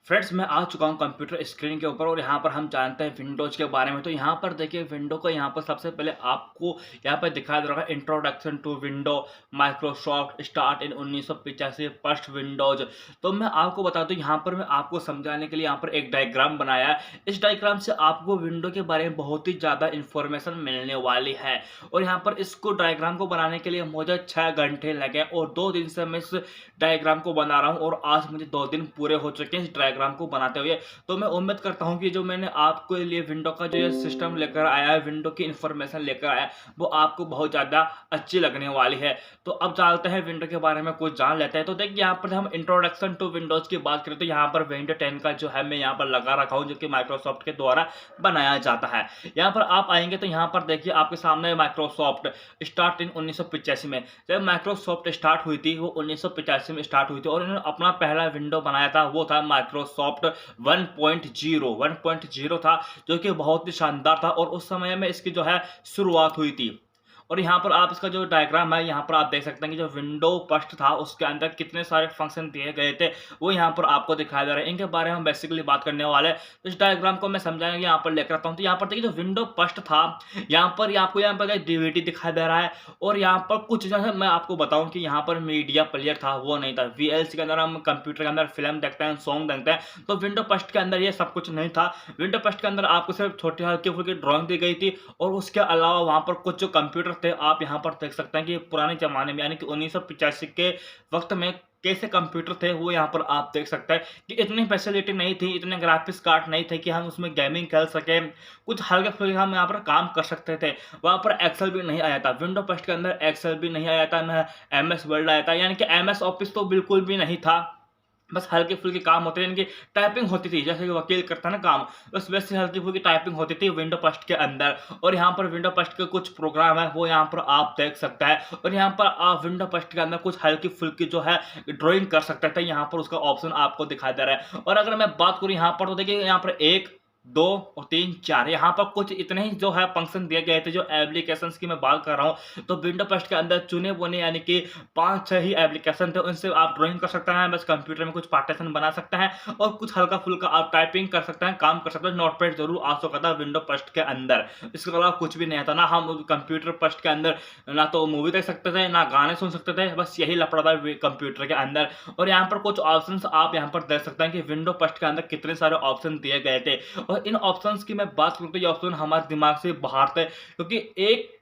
Friends मैं आ चुका हूँ कंप्यूटर स्क्रीन के ऊपर और यहाँ पर हम जानते हैं विंडोज़ के बारे में। तो यहाँ पर देखिए विंडो को यहाँ पर सबसे पहले आपको यहाँ पर दिखाई दे रहा है introduction to window Microsoft start in 1985 first Windows. तो मैं आपको बता दूँ यहाँ पर मैं आपको समझाने के लिए यहाँ पर एक डायग्राम बनाया है। इस डायग्राम से आपको विंडो के बारे में बहुत ही ज़्यादा इन्फॉर्मेशन मिलने वाली है और यहाँ पर इसको डायग्राम को बनाने के लिए मुझे 6 घंटे लगे और 2 दिन से मैं इस डायग्राम को बना रहा हूँ और आज मुझे 2 दिन पूरे हो चुके हैं इस डायग्राम को बनाते हुए। तो मैं उम्मीद करता हूँ कि जो मैंने आपके लिए विंडो का जो ये सिस्टम लेकर आया है, विंडो की इन्फॉर्मेशन लेकर आया है, वो आपको बहुत ज़्यादा अच्छी लगने वाली है। तो अब जानते हैं विंडो के बारे में कुछ जान लेते हैं। तो देखिए यहाँ पर हम इंट्रोडक्शन टू विंडोज़ की बात करें तो यहाँ पर विंडो 10 का जो है मैं यहाँ पर लगा रखा हूँ, जो कि माइक्रोसॉफ्ट के द्वारा बनाया जाता है। यहाँ पर आप आएंगे तो यहाँ पर देखिए आपके सामने माइक्रोसॉफ्ट स्टार्ट इन 1985 में। जब माइक्रोसॉफ्ट स्टार्ट हुई थी वो 1985 में स्टार्ट हुई थी और इन्होंने अपना पहला विंडो बनाया था, वो था माइक्रोसॉफ्ट 1.0 था, जो कि बहुत ही शानदार था और उस समय में इसकी जो है शुरुआत हुई थी। और यहाँ पर आप इसका जो डायग्राम है यहाँ पर आप देख सकते हैं कि जो विंडो फर्स्ट था उसके अंदर कितने सारे फंक्शन दिए गए थे वो यहाँ पर आपको दिखाई दे रहा है। इनके बारे में हम बेसिकली बात करने वाले हैं। तो इस डायग्राम को मैं समझाएंगे यहाँ पर लेकर आता हूँ। तो यहाँ पर देखिए जो विंडो फर्स्ट था यहाँ पर आपको यहाँ पर डीवीडी दिखाई दे रहा है और यहाँ पर कुछ जो है मैं आपको बताऊँ कि यहाँ पर मीडिया प्लेयर था वो नहीं था। वीएलसी के अंदर हम कंप्यूटर के अंदर फिल्म देखते हैं, सॉन्ग देखते हैं, तो विंडो फर्स्ट के अंदर ये सब कुछ नहीं था। विंडो फर्स्ट के अंदर आपको सिर्फ छोटी हल्की फुल्की ड्राइंग दी गई थी और उसके अलावा वहाँ पर कुछ जो कंप्यूटर थे आप यहाँ पर देख सकते हैं कि पुराने जमाने में यानी कि 1985 के वक्त में कैसे कंप्यूटर थे वो यहाँ पर आप देख सकते हैं कि इतनी फैसिलिटी नहीं थी, इतने ग्राफिक्स कार्ड नहीं थे कि हम उसमें गेमिंग खेल सकें, कुछ हल्के फुल्के हम यहाँ पर काम कर सकते थे। वहाँ पर एक्सेल भी नहीं आया था, विंडो फर्स्ट के अंदर एक्सेल भी नहीं आया था, न एमएस वर्ड आया था, यानी कि एमएस ऑफिस तो बिल्कुल भी नहीं था। बस हल्के फुल्के काम होते थे, इनकी टाइपिंग होती थी जैसे कि वकील करता है ना काम, बस वैसे हल्की फुल्की टाइपिंग होती थी विंडो फर्स्ट के अंदर। और यहाँ पर विंडो फर्स्ट के कुछ प्रोग्राम है वो यहाँ पर आप देख सकते हैं और यहाँ पर आप विंडो फर्स्ट के अंदर कुछ हल्की फुल्की जो है ड्राइंग कर सकते थे। यहाँ पर उसका ऑप्शन आपको दिखाई दे रहा है। और अगर मैं बात करूँ यहाँ पर तो देखिए यहाँ पर 1 2 और 3 4 यहाँ पर कुछ इतने ही जो है फंक्शन दिए गए थे जो एप्लीकेशंस की मैं बात कर रहा हूँ। तो विंडो फर्स्ट के अंदर चुने बुने यानी कि 5-6 ही एप्लीकेशन थे, उनसे आप ड्राइंग कर सकते हैं, बस कंप्यूटर में कुछ पार्टीशन बना सकते हैं और कुछ हल्का फुल्का आप टाइपिंग कर सकते हैं, काम कर सकते हैं। नोटपैड जरूर आ चुका था विंडो फर्स्ट के अंदर, इसके अलावा कुछ भी नहीं था। ना हम कंप्यूटर फर्स्ट के अंदर ना तो मूवी देख सकते थे ना गाने सुन सकते थे, बस यही लफड़ा था कंप्यूटर के अंदर। और यहाँ पर कुछ ऑप्शंस आप यहाँ पर देख सकते हैं कि विंडो फर्स्ट के अंदर कितने सारे ऑप्शन दिए गए थे। और इन ऑप्शंस की मैं बात करूं तो ये ऑप्शन हमारे दिमाग से बाहर थे, क्योंकि एक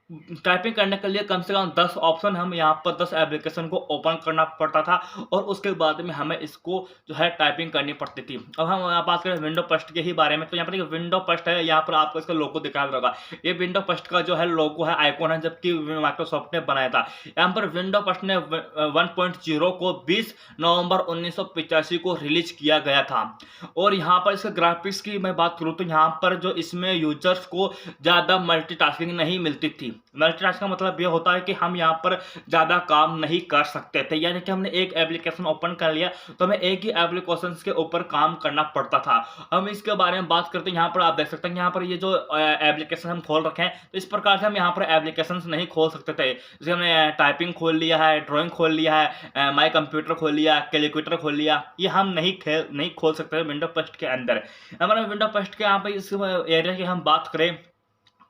टाइपिंग करने के लिए कम से कम 10 ऑप्शन हम यहाँ पर 10 एप्लीकेशन को ओपन करना पड़ता था और उसके बाद में हमें इसको जो है टाइपिंग करनी पड़ती थी। अब हम यहाँ बात करें विंडो फर्स्ट के ही बारे में, तो यहाँ पर विंडो फर्स्ट है, यहाँ पर आपको इसका लोगो दिखाई देगा। ये विंडो फर्स्ट का जो है लोगो है, आइकॉन है, जबकि माइक्रोसॉफ्ट ने बनाया था। यहाँ पर विंडो फर्स्ट ने 1.0 को 20 नवंबर 1985 को रिलीज किया गया था। और यहाँ पर इसके ग्राफिक्स की मैं बात करूँ तो यहाँ पर जो इसमें यूजर्स को ज़्यादा मल्टीटास्किंग नहीं मिलती थी। मल्टीटास्क का मतलब ये होता है कि हम यहाँ पर ज़्यादा काम नहीं कर सकते थे, यानी कि हमने एक एप्लीकेशन ओपन कर लिया तो हमें एक ही एप्लीकेशन के ऊपर काम करना पड़ता था। हम इसके बारे में बात करते हैं, यहाँ पर आप देख सकते हैं यहाँ पर ये जो एप्लीकेशन हम खोल रखे हैं, तो इस प्रकार से हम यहाँ पर एप्लीकेशन नहीं खोल सकते थे। जैसे हमने टाइपिंग खोल लिया है, ड्राइंग खोल लिया है, माई कंप्यूटर खोल लिया, कैलकुलेटर खोल लिया, ये हम नहीं खोल सकते विंडो फर्स्ट के अंदर। हमारे विंडो फर्स्ट के यहाँ पर इस एरिया की हम बात करें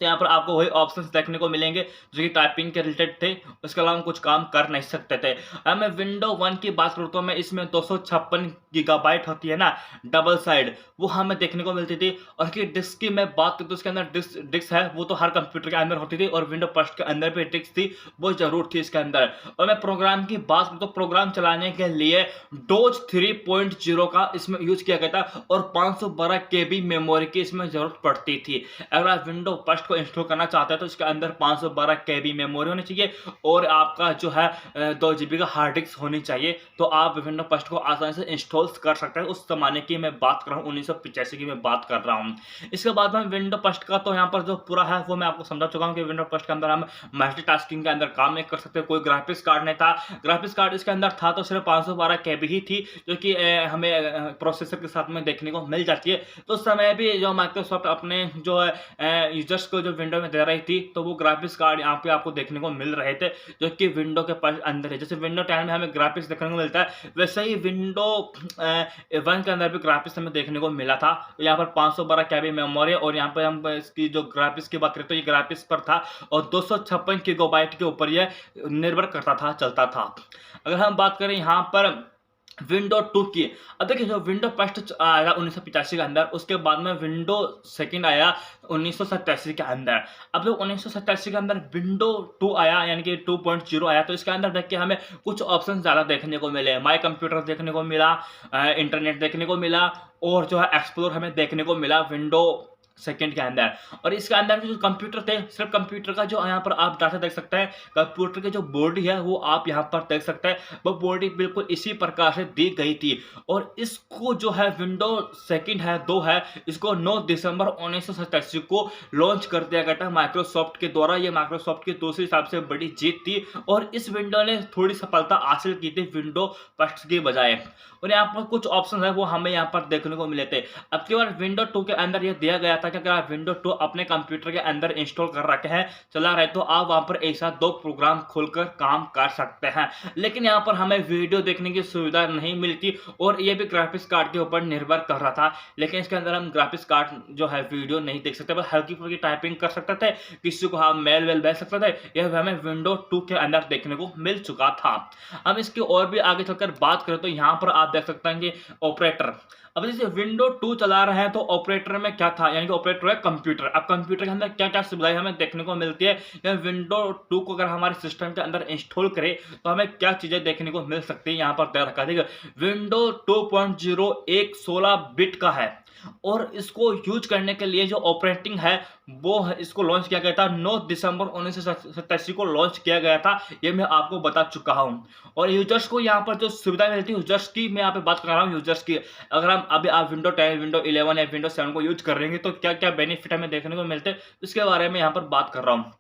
तो यहाँ पर आपको वही ऑप्शंस देखने को मिलेंगे जो कि टाइपिंग के रिलेटेड थे, उसके अलावा हम कुछ काम कर नहीं सकते थे। अब मैं विंडो 1 की बात करूँ तो मैं इसमें 256 गीगाबाइट होती है ना डबल साइड, वो हमें देखने को मिलती थी। और उसकी डिस्क की मैं बात करूँ तो उसके अंदर डिस्क है वो तो हर कंप्यूटर के अंदर होती थी और विंडो फर्स्ट के अंदर भी डिस्क थी, वो जरूर थी इसके अंदर। और मैं प्रोग्राम की बात करूँ तो प्रोग्राम चलाने के लिए डोज 3.0 का इसमें यूज किया गया था और 512 KB मेमोरी की इसमें जरूरत पड़ती थी। अगर आप विंडो फर्स्ट को इंस्टॉल करना चाहते हैं तो इसके अंदर 512 KB मेमोरी होनी चाहिए और आपका जो है 2 GB का हार्ड डिस्क होनी चाहिए, तो आप विंडो फर्स्ट को आसानी से इंस्टॉल कर सकते हैं। उस जमाने की मैं बात कर रहा हूँ, 1985 की मैं बात कर रहा हूँ। इसके बाद में विंडो फर्स्ट का तो यहाँ पर जो पूरा है वो मैं आपको समझा चुका हूँ कि विंडो फर्स्ट के अंदर हम मल्टीटास्किंग के अंदर काम नहीं कर सकते, कोई ग्राफिक्स कार्ड नहीं था। ग्राफिक्स कार्ड इसके अंदर था तो सिर्फ 512 KB ही थी, जो कि हमें प्रोसेसर के साथ में देखने को मिल जाती है। तो उस समय भी जो माइक्रोसॉफ्ट अपने जो यूजर्स उसको जो विंडो में दे रही थी, तो वो ग्राफिक्स कार्ड यहाँ पे आपको देखने को मिल रहे थे, जो कि विंडो के पास अंदर है। जैसे विंडो 10 में हमें ग्राफिक्स देखने को मिलता है, वैसे ही विंडो 1 के अंदर भी ग्राफिक्स हमें देखने को मिला था। यहाँ पर 512 केबी मेमोरी है और यहाँ पे हम इसकी जो ग्राफिक्स की बात करें तो ये ग्राफिक्स पर था और 256 गीगाबाइट के ऊपर ये निर्भर करता था, चलता था। अगर हम बात करें यहाँ पर विंडो 2 की, अब देखिए जो विंडो फर्स्ट आया 1985 के अंदर, उसके बाद में विंडो सेकंड आया 1987 के अंदर। अब जब 1987 के अंदर विंडो 2 आया, यानी कि 2.0 आया, तो इसके अंदर देख के हमें कुछ ऑप्शन ज़्यादा देखने को मिले। माई कंप्यूटर देखने को मिला, इंटरनेट देखने को मिला और जो है एक्सप्लोर हमें देखने को मिला विंडो सेकंड के अंदर। और इसके अंदर जो कंप्यूटर थे, सिर्फ कंप्यूटर का जो यहाँ पर आप डाटा देख सकते हैं, कंप्यूटर की जो बॉडी है वो आप यहाँ पर देख सकते हैं, वो बॉडी बिल्कुल इसी प्रकार से दी गई थी। और इसको जो है विंडो सेकंड है 2 है, इसको 9 दिसंबर 1987 को लॉन्च कर दिया गया था माइक्रोसॉफ्ट के द्वारा। ये माइक्रोसॉफ्ट की दूसरी सबसे बड़ी जीत थी और इस विंडो ने थोड़ी सफलता हासिल की थी विंडो फर्स्ट की बजाय। और यहाँ पर कुछ ऑप्शन है वो हमें यहाँ पर देखने को मिले थे। अब की बार विंडो 2 के अंदर ये दिया गया था कि अगर आप विंडो 2 अपने कंप्यूटर के अंदर इंस्टॉल कर रखे हैं, चला रहे, तो आप वहां पर एक साथ 2 प्रोग्राम खोलकर काम कर सकते हैं। लेकिन यहाँ पर हमें वीडियो देखने की सुविधा नहीं मिलती और ये भी ग्राफिक्स कार्ड के ऊपर निर्भर कर रहा था। लेकिन इसके अंदर हम ग्राफिक्स कार्ड जो है वीडियो नहीं देख सकते, बस हल्की फुल्की टाइपिंग कर सकते थे, किसी को हम मेल वेल भेज सकते थे। यह हमें विंडो 2 के अंदर देखने को मिल चुका था। हम इसकी और भी आगे चलकर बात करें तो यहाँ पर आप देख सकते हैं कि ऑपरेटर, अब जैसे विंडो 2 चला रहे हैं तो ऑपरेटर में क्या था, यानी कि ऑपरेटर है कंप्यूटर। अब कंप्यूटर के अंदर क्या क्या सुविधाएं हमें देखने को मिलती है, या विंडो 2 को अगर हमारे सिस्टम के अंदर इंस्टॉल करें तो हमें क्या चीजें देखने को मिल सकती है, यहाँ पर दे रखा है। विंडो 2.0 एक 16 बिट का है और इसको यूज करने के लिए जो ऑपरेटिंग है वो है, इसको लॉन्च किया गया था 9 दिसंबर 1987 को लॉन्च किया गया था, ये मैं आपको बता चुका हूं। और यूजर्स को यहाँ पर जो सुविधा मिलती है यूजर्स की, मैं यहाँ पे बात कर रहा हूँ यूजर्स की। अगर हम अभी आप विंडो 10, विंडो 11 या विंडो 7 को यूज कर रहे हैं तो क्या क्या बेनिफिट हमें देखने को मिलते हैं, इसके बारे में यहाँ पर बात कर रहा हूँ।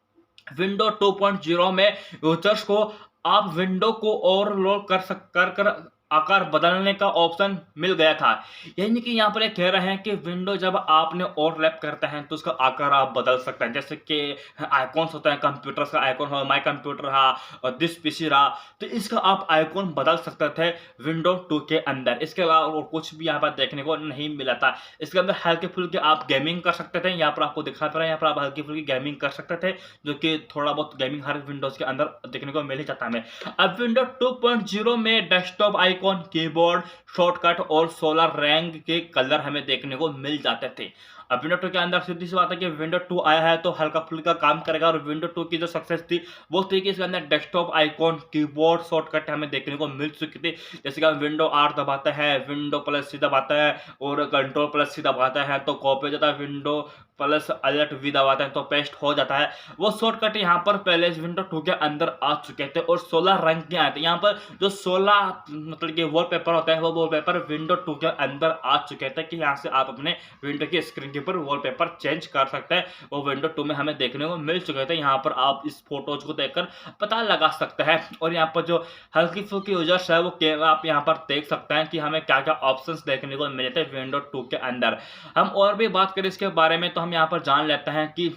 विंडो 2.0 में यूजर्स को आप विंडो को ओवरलोड कर आकार बदलने का ऑप्शन मिल गया था। यानी कि यहाँ पर ये कह रहे हैं कि विंडो जब आपने ओवरलैप करते हैं तो उसका आकार आप बदल सकते हैं। जैसे कि आइकॉन्स होते हैं, कंप्यूटर का आइकॉन हो, माई कंप्यूटर रहा और दिस पीसी रहा, तो इसका आप आइकॉन बदल सकते थे विंडो 2 के अंदर। इसके अलावा और कुछ भी यहाँ पर देखने को नहीं मिला था। इसके अंदर हल्के फुल्के आप गेमिंग कर सकते थे, यहाँ पर आपको दिखा पा रहा है, यहाँ पर आप हल्की फुल्की गेमिंग कर सकते थे, जो कि थोड़ा बहुत गेमिंग हर विंडोज के अंदर देखने को मिल ही जाता है। अब विंडो 2.0 में डेस्कटॉप आइकॉन, कीबोर्ड शॉर्टकट और 16 रंग के कलर हमें देखने को मिल जाते थे। अब विंडो 2 के अंदर सीधी सी बात है कि विंडो 2 आया है तो हल्का फुल्का काम करेगा। और विंडो 2 की जो सक्सेस थी वो थी कि इसके अंदर डेस्कटॉप आइकॉन, कीबोर्ड शॉर्टकट हमें देखने को मिल चुकी थी। जैसे कि हम विंडो आर दबाते हैं, विंडो प्लस सी दबाते हैं और कंट्रोल प्लस सी दबाते हैं तो कॉपी हो जाता है, विंडो प्लस अल्ट वी दबाते हैं तो पेस्ट हो जाता है। वो शॉर्टकट यहाँ पर पहले विंडो 2 के अंदर आ चुके थे और 16 रंग के आए थे। यहाँ पर जो 16 मतलब कि वॉलपेपर होता है वो वॉलपेपर विंडो 2 के अंदर आ चुके थे कि यहाँ से आप अपने विंडो की स्क्रीन के ऊपर वॉलपेपर चेंज कर सकते हैं। वो विंडो 2 में हमें देखने को मिल चुके थे। यहाँ पर आप इस फोटोज को देखकर पता लगा सकते हैं। और यहाँ पर जो हल्की फुल्की यूजर्स है वो आप यहाँ पर देख सकते हैं कि हमें क्या क्या ऑप्शंस देखने को मिले थे विंडो 2 के अंदर। हम और भी बात करें इसके बारे में तो हम यहाँ पर जान लेते हैं कि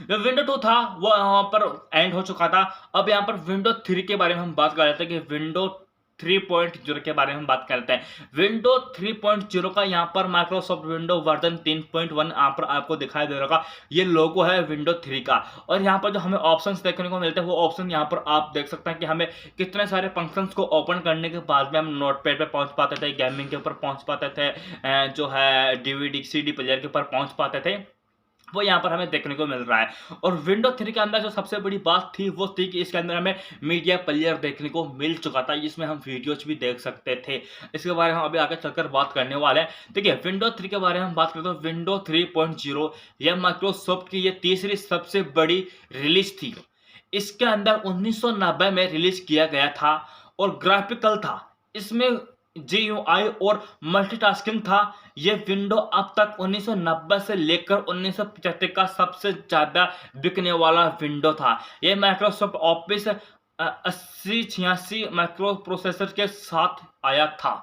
जो विंडो 2 था वो यहाँ पर एंड हो चुका था। अब यहाँ पर विंडो 3 के बारे में हम बात कर लेते हैं कि विंडो 3.0 के बारे में हम बात करते हैं। विंडो 3.0 का यहाँ पर माइक्रोसॉफ्ट विंडो वर्जन 3.1 यहाँ पर आपको दिखाई दे रहा, ये लोगो है विंडो 3 का। और यहाँ पर जो हमें ऑप्शंस देखने को मिलते हैं वो ऑप्शन यहाँ पर आप देख सकते हैं कि हमें कितने सारे फंक्शंस को ओपन करने के बाद में हम नोटपैड पे पहुंच पाते थे, गेमिंग के ऊपर पहुंच पाते थे, जो है डीवीडी सीडी प्लेयर के ऊपर पहुंच पाते थे, वो यहाँ पर हमें देखने को मिल रहा है। और विंडो 3 के अंदर जो सबसे बड़ी बात थी वो थी कि इसके अंदर हमें मीडिया प्लेयर देखने को मिल चुका था, जिसमें हम वीडियोज भी देख सकते थे। इसके बारे में हम अभी आगे चलकर बात करने वाले हैं। देखिए विंडो 3 के बारे में हम बात करते हैं। विंडो 3.0 यह माइक्रोसॉफ्ट की ये तीसरी सबसे बड़ी रिलीज थी। इसके अंदर 1990 में रिलीज किया गया था और ग्राफिकल था, इसमें GUI और मल्टीटास्किंग था। ये विंडो अब तक 1990 से लेकर 1975 का सबसे ज्यादा बिकने वाला विंडो था। ये माइक्रोसॉफ्ट ऑफिस 8086 माइक्रो प्रोसेसर के साथ आया था।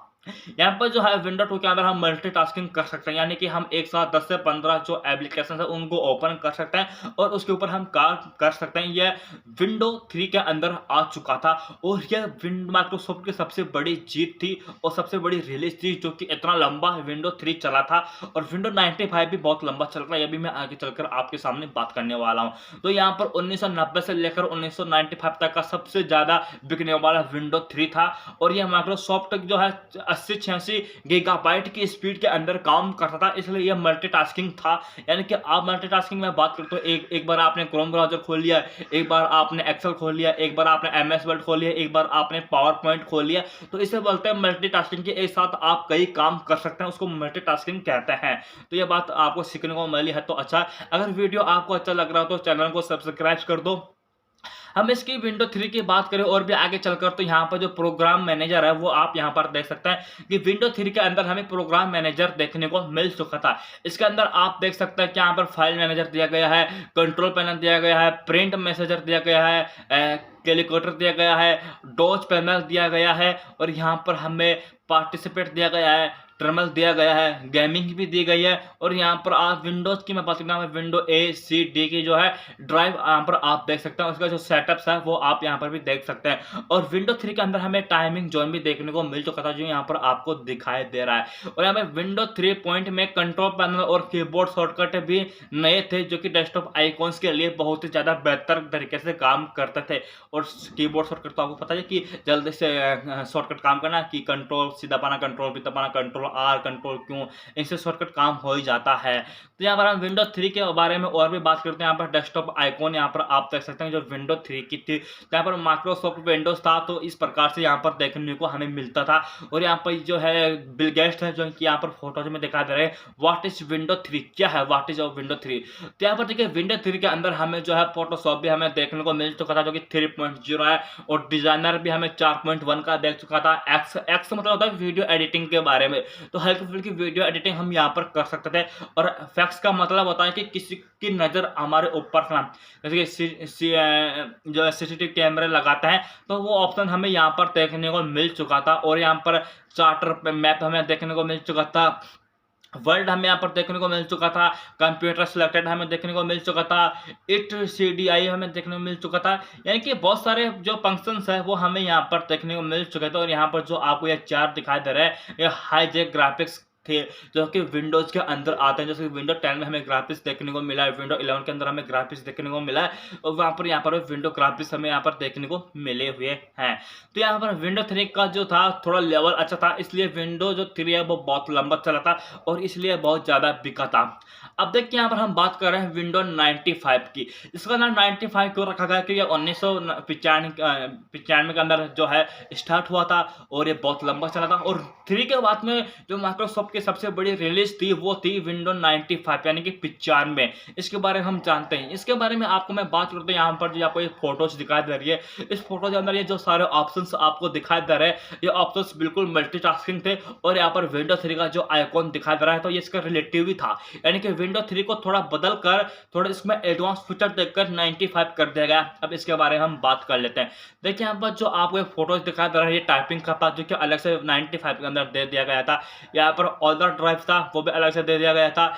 यहाँ पर जो है विंडो 2 के अंदर हम मल्टीटास्किंग कर सकते हैं, यानी कि हम एक साथ 10 से 15 जो एप्लीकेशंस है उनको ओपन कर सकते हैं और उसके ऊपर हम काम कर सकते हैं। यह विंडो 3 के अंदर आ चुका था और यह माइक्रोसॉफ्ट की सबसे बड़ी जीत थी और सबसे बड़ी रिलीज थी, जो कि इतना लंबा विंडो 3 चला था। और विंडो 95 भी बहुत लंबा चल रहा है, यह भी मैं आगे चलकर आपके सामने बात करने वाला हूँ। तो यहाँ पर 1990 से लेकर 1995 तक का सबसे ज़्यादा बिकने वाला विंडो 3 था और यह माइक्रोसॉफ्ट जो है 80-86 गीगाबाइट की स्पीड के अंदर काम करता था, इसलिए यह मल्टीटास्किंग था। यानी कि आप मल्टीटास्किंग में बात करते हो, एक बार आपने क्रोम ब्राउज़र खोल लिया, एक बार आपने एक्सेल खोल लिया, एक बार आपने एमएस वर्ड खोल लिया, एक बार आपने पावर पॉइंट खोल लिया, तो इसे बोलते हैं मल्टीटास्किंग के एक साथ आप कई काम कर सकते हैं, उसको मल्टीटास्किंग कहते हैं। तो यह बात आपको सीखने को मिली है तो अच्छा। अगर वीडियो आपको अच्छा लग रहा हो तो चैनल को सब्सक्राइब कर दो। हम इसकी विंडो 3 की बात करें और भी आगे चलकर, तो यहाँ पर जो प्रोग्राम मैनेजर है वो आप यहाँ पर देख सकते हैं कि विंडो 3 के अंदर हमें प्रोग्राम मैनेजर देखने को मिल चुका था। इसके अंदर आप देख सकते हैं कि यहाँ पर फाइल मैनेजर दिया गया है, कंट्रोल पैनल दिया गया है, प्रिंट मैसेजर दिया गया है, कैलकुलेटर दिया गया है, डॉच पैनल दिया गया है और यहाँ पर हमें पार्टिसिपेट दिया गया है, टर्मिनल दिया गया है, गेमिंग भी दी गई है। और यहाँ पर आप विंडोज़ की मैं बात करता हूँ, विंडो ए सी डी की जो है ड्राइव यहाँ पर आप देख सकते हैं, उसका जो सेटअप्स है वो आप यहाँ पर भी देख सकते हैं। और विंडो 3 के अंदर हमें टाइमिंग जोन भी देखने को मिल चुका था, जो यहाँ पर आपको दिखाई दे रहा है। और यहाँ पर विंडो 3 पॉइंट में कंट्रोल पैनल और कीबोर्ड शॉर्टकट भी नए थे, जो कि डेस्कटॉप आइकॉन्स के लिए बहुत ही ज़्यादा बेहतर तरीके से काम करते थे। और कीबोर्ड शॉर्टकट तो आपको पता है कि जल्दी से शॉर्टकट काम करना, कि कंट्रोल सीधा पाना, कंट्रोल भी दबाना, कंट्रोल आर, कंट्रोल क्यों, इनसे शॉर्टकट काम हो ही जाता है। तो यहाँ पर हम विंडो 3 के बारे में और भी बात करते हैं। यहाँ पर डेस्कटॉप आइकॉन यहाँ पर आप देख सकते हैं जो विंडो 3 की थी, तो यहाँ पर माइक्रोसॉफ्ट विंडोज था, तो इस प्रकार से यहाँ पर देखने को हमें मिलता था। और यहाँ पर जो है बिल गेट्स है, जो कि यहाँ पर फोटोज में दिखा दे रहे हैं, व्हाट इज विंडो 3, क्या है व्हाट इज विंडो 3। तो यहाँ पर देखिए विंडो 3 के अंदर हमें जो है फोटोशॉप भी हमें देखने को मिल चुका था, जो कि 3.0 है, और डिजाइनर भी हमें 4.1 का देख चुका था। एक्स मतलब होता है वीडियो एडिटिंग के बारे में, तो हल्की फुल्की वीडियो एडिटिंग हम यहाँ पर कर सकते थे। और फैक्स का मतलब होता है कि किसी की नज़र हमारे ऊपर ना, जैसे कि जो सीसीटीवी कैमरे लगाते हैं, तो वो ऑप्शन हमें यहाँ पर देखने को मिल चुका था। और यहाँ पर चार्टर मैप हमें देखने को मिल चुका था, वर्ल्ड हमें यहाँ पर देखने को मिल चुका था, कंप्यूटर सिलेक्टेड हमें देखने को मिल चुका था, इट CDI हमें देखने को मिल चुका था। यानी कि बहुत सारे जो फंक्शंस है वो हमें यहाँ पर देखने को मिल चुके थे। और यहाँ पर जो आपको ये चार्ट दिखाई दे रहा है, ये हाईजेक ग्राफिक्स थे, जो कि विंडोज के अंदर आते हैं। जैसे विंडो 10 में हमें ग्राफिक्स देखने को मिला है, विंडो 11 के अंदर हमें ग्राफिक्स देखने को मिला है, और यहाँ पर विंडो ग्राफिक्स हमें यहाँ पर देखने को मिले हुए हैं। तो यहाँ पर विंडो 3 का जो था थोड़ा लेवल अच्छा था, इसलिए विंडो जो 3 है वो बहुत लंबा चला था और इसलिए बहुत ज़्यादा बिका था। अब देखिए यहाँ पर हम बात कर रहे हैं विंडो 95 की। इसका नाम 95 क्यों रखा गया, क्योंकि 1995 के अंदर जो है स्टार्ट हुआ था और ये बहुत लंबा चला था। और 3 के बाद में जो माइक्रोसॉफ्ट की सबसे बड़ी रिलीज थी वो थी विंडो 95, यानी कि 95। इसके बारे में हम जानते हैं। इसके बारे में आपको मैं बात करता हूँ, यहाँ पर जो आपको ये फोटोज दिखाई दे रही है, इस फोटो के अंदर ये जो सारे ऑप्शंस आपको दिखाई दे रहे हैं, ये ऑप्शंस बिल्कुल मल्टीटास्किंग थे। और यहाँ पर विंडो 3 का जो आइकॉन दिखाई दे रहा है, तो ये इसका रिलेटिव ही था, यानी कि विंडो 3 को थोड़ा बदल कर, थोड़ा इसमें एडवांस फीचर देकर 95 कर दिया गया। अब इसके बारे में हम बात कर लेते हैं। देखिए यहाँ पर जो आपको फोटोज दिखाई दे रहा है, ये टाइपिंग का था, जो कि अलग से 95 के अंदर दे दिया गया था। यहाँ पर ऑर्डर ड्राइव था, वो भी अलग से दे दिया गया था।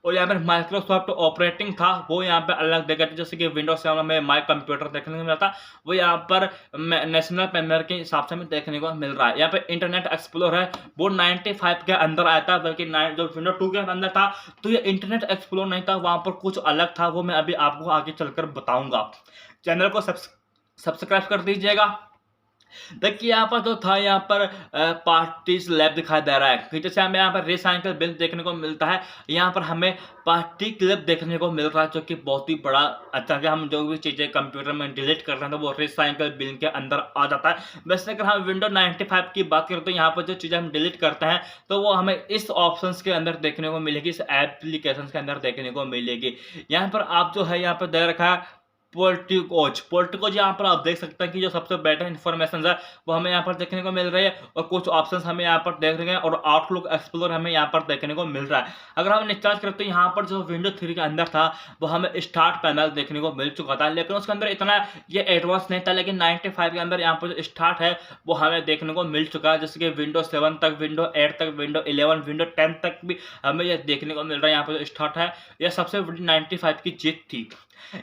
और यहाँ पर माइक्रोसॉफ्ट ऑपरेटिंग था, वो यहाँ पे अलग देखा था, जैसे कि विंडोज 7 में माई कंप्यूटर देखने को मिला था, वो यहाँ पर नेशनल पैनल के हिसाब से हमें देखने को मिल रहा है। यहाँ पे इंटरनेट एक्सप्लोरर है, वो 95 के अंदर आया था, बल्कि जो विंडो 2 के अंदर था, तो ये इंटरनेट एक्सप्लोरर नहीं था, वहाँ पर कुछ अलग था, वो मैं अभी आपको आगे चलकर बताऊंगा। चैनल को सब्सक्राइब कर दीजिएगा। देखिए यहाँ पर जो था, यहाँ पर पार्टीज लैब दिखाई दे रहा है, कि जैसे हमें यहाँ पर रिसाइकल बिल देखने को मिलता है, यहाँ पर हमें पार्टी क्लिप देखने को मिल रहा है, जो कि बहुत ही बड़ा अच्छा है। हम जो भी चीज़ें कंप्यूटर में डिलीट कर रहे हैं, तो वो रिसाइकल बिल के अंदर आ जाता है। वैसे अगर हम विंडो 95 की बात करें, तो यहाँ पर जो चीज़ें हम डिलीट करते हैं, तो वो हमें इस ऑप्शन के अंदर देखने को मिलेगी, इस एप्लीकेशन के अंदर देखने को मिलेगी। यहाँ पर आप जो है यहाँ पर दे रखा है पोर्टिकोज यहाँ पर आप देख सकते हैं कि जो सबसे बेटर इन्फॉर्मेशन है वो हमें यहाँ पर देखने को मिल रही है, और कुछ ऑप्शंस हमें यहाँ पर देख रहे हैं, और आउटलुक एक्सप्लोर हमें यहाँ पर देखने को मिल रहा है। अगर हम इंस्टॉल करते हैं यहाँ पर जो विंडो 3 के अंदर था वो हमें स्टार्ट पैनल देखने को मिल चुका था, लेकिन उसके अंदर इतना ये एडवांस नहीं था। लेकिन 95 के अंदर यहाँ पर जो स्टार्ट है वो हमें देखने को मिल चुका है, जैसे कि विंडो 7 तक, विंडो 8 तक, विंडो 11, विंडो 10 तक भी हमें यह देखने को मिल रहा है। यहाँ पर जो स्टार्ट है यह सबसे बड़ी 95 की जीत थी।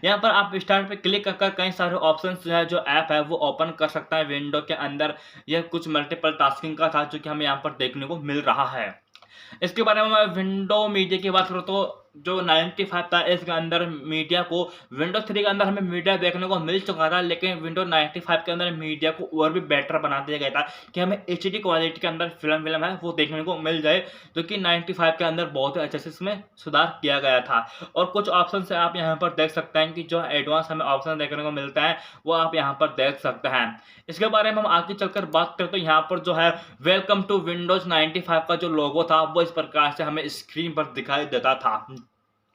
यहाँ पर आप स्टार्ट पे क्लिक कर कई सारे ऑप्शंस जो है, जो ऐप है वो ओपन कर सकता है विंडो के अंदर। यह कुछ मल्टीपल टास्किंग का था जो कि हमें यहाँ पर देखने को मिल रहा है। इसके बारे में मैं विंडो मीडिया की बात करूँ तो जो 95 था इसके अंदर मीडिया को, विंडो 3 के अंदर हमें मीडिया देखने को मिल चुका था, लेकिन विंडो 95 के अंदर मीडिया को और भी बेटर बना दिया गया था कि हमें HD क्वालिटी के अंदर फिल्म है वो देखने को मिल जाए, जो कि 95 के अंदर बहुत ही अच्छे से इसमें सुधार किया गया था। और कुछ ऑप्शन से आप यहाँ पर देख सकते हैं कि जो एडवांस हमें ऑप्शन देखने को मिलता है वो आप यहाँ पर देख सकते हैं। इसके बारे में हम आगे चलकर बात करते हैं। यहाँ पर जो है वेलकम टू विंडोज 95 का जो लोगो था वो इस प्रकार से हमें स्क्रीन पर दिखाई देता था,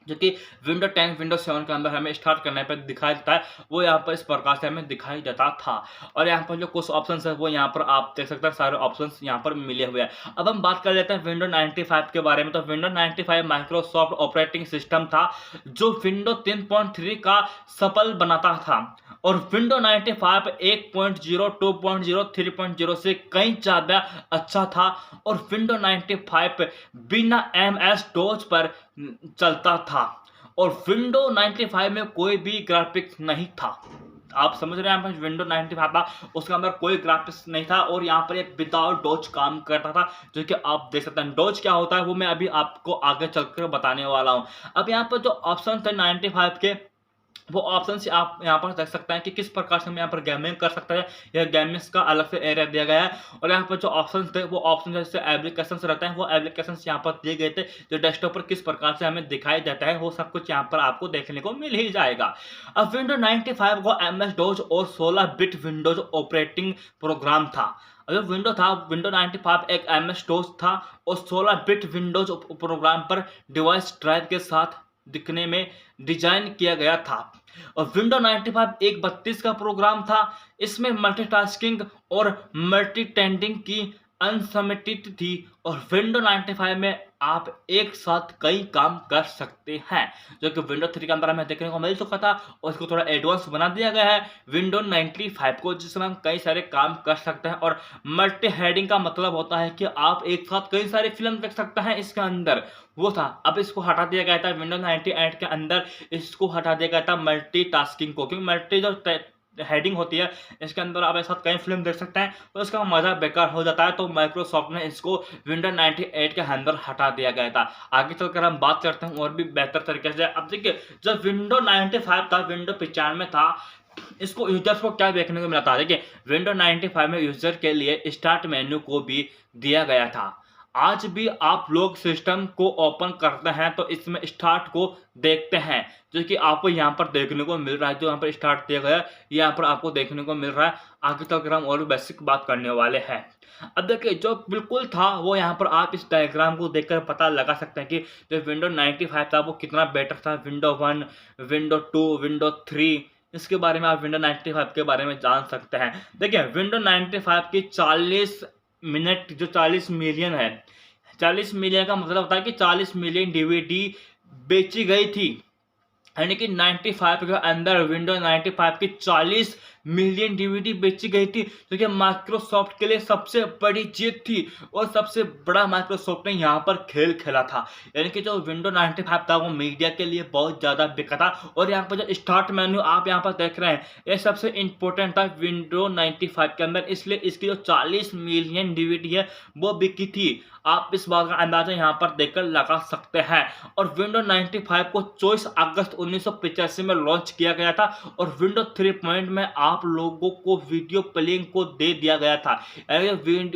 जो कि विंडो 10, विंडो 7 के अंदर हमें स्टार्ट करने पर दिखाई देता है, वो यहाँ पर इस प्रकार से हमें दिखाई देता था। और यहाँ पर जो कुछ ऑप्शंस है वो यहाँ पर आप देख सकते हैं, सारे ऑप्शंस यहाँ पर मिले हुए हैं। अब हम बात कर लेते हैं विंडो 95 के बारे में। तो विंडो 95 माइक्रोसॉफ्ट ऑपरेटिंग सिस्टम था जो विंडो 3.3 का सफल बनाता था, और विंडो 95 1.0, 2.0, 3.0 से कहीं ज़्यादा अच्छा था। और विंडो 95 बिना MS DOS पर चलता था, और विंडो 95 में कोई भी ग्राफिक्स नहीं था। आप समझ रहे हैं, विंडो 95 था उसके अंदर कोई ग्राफिक्स नहीं था, और यहाँ पर एक विदाउट डॉज काम करता था, जो कि आप देख सकते हैं। डॉज क्या होता है वो मैं अभी आपको आगे चलकर बताने वाला हूँ। अब यहाँ पर जो ऑप्शन थे 95 के, वो ऑप्शन से आप यहाँ पर देख सकते हैं कि किस प्रकार से हम यहाँ पर गेमिंग कर सकते हैं। यह गेमिंग्स का अलग से एरिया दिया गया है, और यहाँ पर जो ऑप्शन थे वो ऑप्शन जैसे एप्लीकेशन रहते हैं वो एप्लीकेशन यहाँ पर दिए गए थे, जो डेस्कटॉप पर किस प्रकार से हमें दिखाई देता है वो सब कुछ यहाँ पर आपको देखने को मिल ही जाएगा। अब विंडो 95 को MS DOS और 16 बिट विंडोज ऑपरेटिंग प्रोग्राम था। जो विंडो था, विंडो 95 एक MS DOS था और 16 बिट विंडोज प्रोग्राम पर डिवाइस ड्राइव के साथ दिखने में डिजाइन किया गया था। और विंडो 95 एक 32 का प्रोग्राम था। इसमें मल्टीटास्किंग और मल्टीटेंडिंग की अनसमिटित थी, और विंडो 95 में आप एक साथ कई काम कर सकते हैं, जो कि विंडो 3 के अंदर हमें देखने को मिल चुका था, और इसको थोड़ा एडवांस बना दिया गया है विंडो 95 को, जिसमें हम कई सारे काम कर सकते हैं। और मल्टी हेडिंग का मतलब होता है कि आप एक साथ कई सारी फिल्म देख सकते हैं इसके अंदर, वो था। अब इसको हटा दिया गया था विंडो 98 के अंदर, इसको हटा दिया गया था मल्टीटास्किंग को, क्योंकि मल्टी जो हेडिंग होती है इसके अंदर आप एक साथ कई फिल्म देख सकते हैं, तो इसका मजा बेकार हो जाता है। तो माइक्रोसॉफ्ट ने इसको विंडो 98 के अंदर हटा दिया गया था। आगे चलकर हम बात करते हैं और भी बेहतर तरीके से। अब देखिए, जब विंडो 95 था, विंडो 95 था, इसको यूजर्स को क्या देखने को मिला था। देखिए, विंडो 95 में यूजर के लिए स्टार्ट मेन्यू को भी दिया गया था। आज भी आप लोग सिस्टम को ओपन करते हैं तो इसमें स्टार्ट को देखते हैं, जो कि आपको यहाँ पर देखने को मिल रहा है। जो यहाँ पर स्टार्ट दिया गया है यहाँ पर आपको देखने को मिल रहा है। आगे चलकर हम और बेसिक बात करने वाले हैं। अब देखिए, जो बिल्कुल था वो यहाँ पर आप इस डायग्राम को देखकर पता लगा सकते हैं कि जो विंडो 95 था वो कितना बेटर था। विंडो 1, विंडो 2, विंडो 3, इसके बारे में आप विंडो 95 के बारे में जान सकते हैं। देखिए, विंडो 95 की 40 मिनट जो 40 मिलियन है, 40 मिलियन का मतलब होता है कि 40 मिलियन DVD बेची गई थी, यानी कि 95 के अंदर विंडो 95 की 40 मिलियन DVD बेची गई थी, जो कि माइक्रोसॉफ्ट के लिए सबसे बड़ी जीत थी, और सबसे बड़ा माइक्रोसॉफ्ट ने यहाँ पर खेल खेला था। यानी कि जो विंडो 95 था वो मीडिया के लिए बहुत ज़्यादा बिका था। और यहाँ पर जो स्टार्ट मेन्यू आप यहाँ पर देख रहे हैं ये सबसे इंपॉर्टेंट था विंडो 95 के अंदर, इसलिए इसकी जो 40 मिलियन DVD है वो बिकी थी। आप इस बात का अंदाजा यहाँ पर देखकर लगा सकते हैं। और विंडो 95 को 24 अगस्त 1985 में लॉन्च किया गया था, और विंडो 3 में आप लोगों को वीडियो प्लेइंग को दे दिया गया था। यानी